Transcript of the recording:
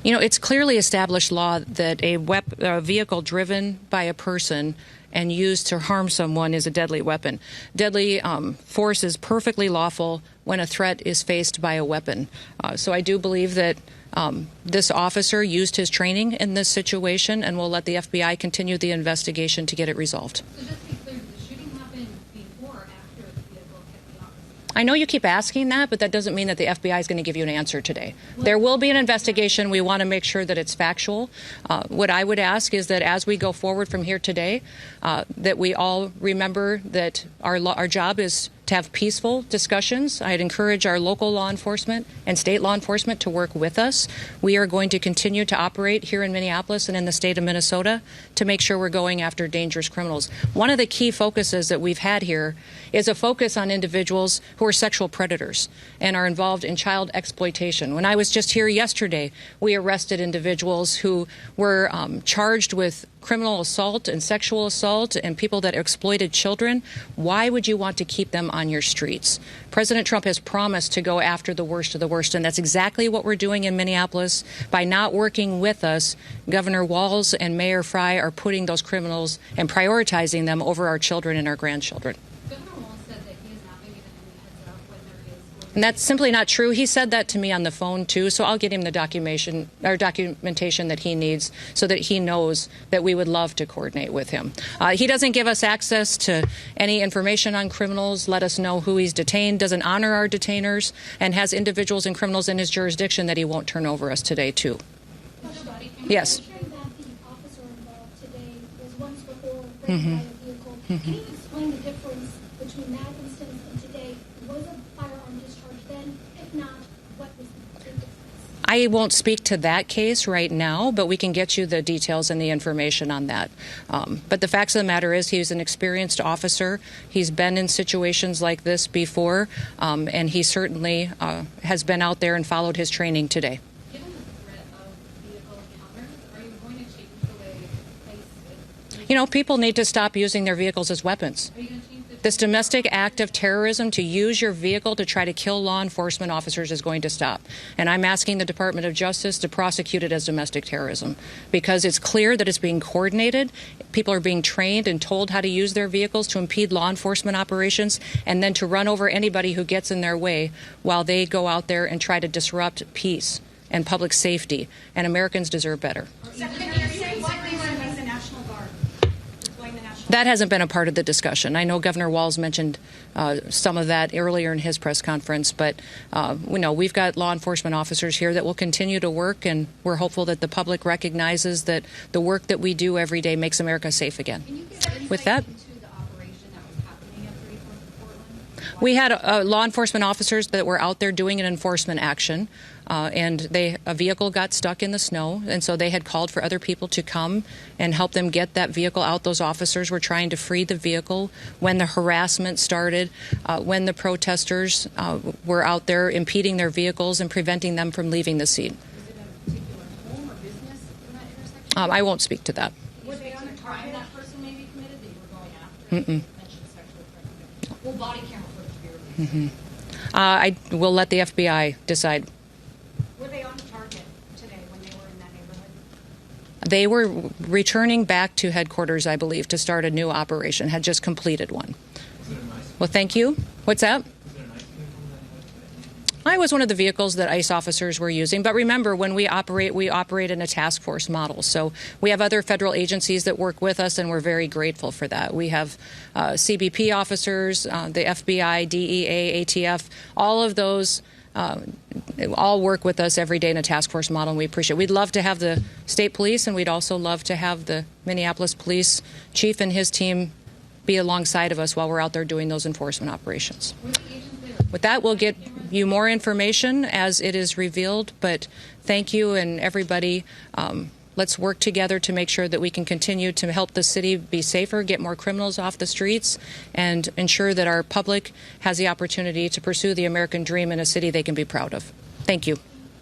You know, it's clearly established law that a vehicle driven by a person and used to harm someone is a deadly weapon. Deadly force is perfectly lawful when a threat is faced by a weapon. So I do believe that this officer used his training in this situation, and we'll let the FBI continue the investigation to get it resolved. So just to be clear, did the shooting happen before or after the vehicle hit the officer? I know you keep asking that, but that doesn't mean that the FBI is going to give you an answer today. There will be an investigation. We want to make sure that it's factual. What I would ask is that as we go forward from here today, that we all remember that our job is to have peaceful discussions. I'd encourage our local law enforcement and state law enforcement to work with us. We are going to continue to operate here in Minneapolis and in the state of Minnesota to make sure we're going after dangerous criminals. One of the key focuses that we've had here is a focus on individuals who are sexual predators and are involved in child exploitation. When I was just here yesterday, we arrested individuals who were charged with criminal assault and sexual assault and people that exploited children. Why would you want to keep them on your streets? President Trump has promised to go after the worst of the worst, and that's exactly what we're doing in Minneapolis. By not working with us, Governor Walz and Mayor Fry are putting those criminals and prioritizing them over our children and our grandchildren. And that's simply not true. He said that to me on the phone, too, so I'll get him the documentation that he needs so that he knows that we would love to coordinate with him. He doesn't give us access to any information on criminals, let us know who he's detained, doesn't honor our detainers, and has individuals and criminals in his jurisdiction that he won't turn over us today, too. Yes. Can you explain the difference between that instance and today? Was a firearm discharged then? If not, what was the difference? I won't speak to that case right now, but we can get you the details and the information on that. But the facts of the matter is he's an experienced officer. He's been in situations like this before, and he certainly has been out there and followed his training today. Given the threat of vehicle encounters, are you going to change the way police... You know, people need to stop using their vehicles as weapons. Are you going to change This domestic act of terrorism to use your vehicle to try to kill law enforcement officers is going to stop. And I'm asking the Department of Justice to prosecute it as domestic terrorism because it's clear that it's being coordinated. People are being trained and told how to use their vehicles to impede law enforcement operations and then to run over anybody who gets in their way while they go out there and try to disrupt peace and public safety. And Americans deserve better. That hasn't been a part of the discussion. I know Governor Walz mentioned some of that earlier in his press conference, but we've got law enforcement officers here that will continue to work, and we're hopeful that the public recognizes that the work that we do every day makes America safe again. With that, we had law enforcement officers that were out there doing an enforcement action, and a vehicle got stuck in the snow, and so they had called for other people to come and help them get that vehicle out. Those officers were trying to free the vehicle when the harassment started, when the protesters were out there impeding their vehicles and preventing them from leaving the scene. Was it a particular home or business in that intersection? I won't speak to that. Were they on a crime that person may be committed that you were going after? You mentioned sexual predators. Will body camera footage be released? I will let the FBI decide. Were they on target today when they were in that neighborhood? They were returning back to headquarters, I believe, to start a new operation, had just completed one. Well, thank you. What's that? I was one of the vehicles that ICE officers were using. But remember, when we operate in a task force model. So we have other federal agencies that work with us, and we're very grateful for that. We have CBP officers, the FBI, DEA, ATF, all of those all work with us every day in a task force model, and we appreciate it. We'd love to have the state police, and we'd also love to have the Minneapolis police chief and his team be alongside of us while we're out there doing those enforcement operations. With that, we'll get you more information as it is revealed, but thank you and everybody. Let's work together to make sure that we can continue to help the city be safer, get more criminals off the streets, and ensure that our public has the opportunity to pursue the American dream in a city they can be proud of. Thank you.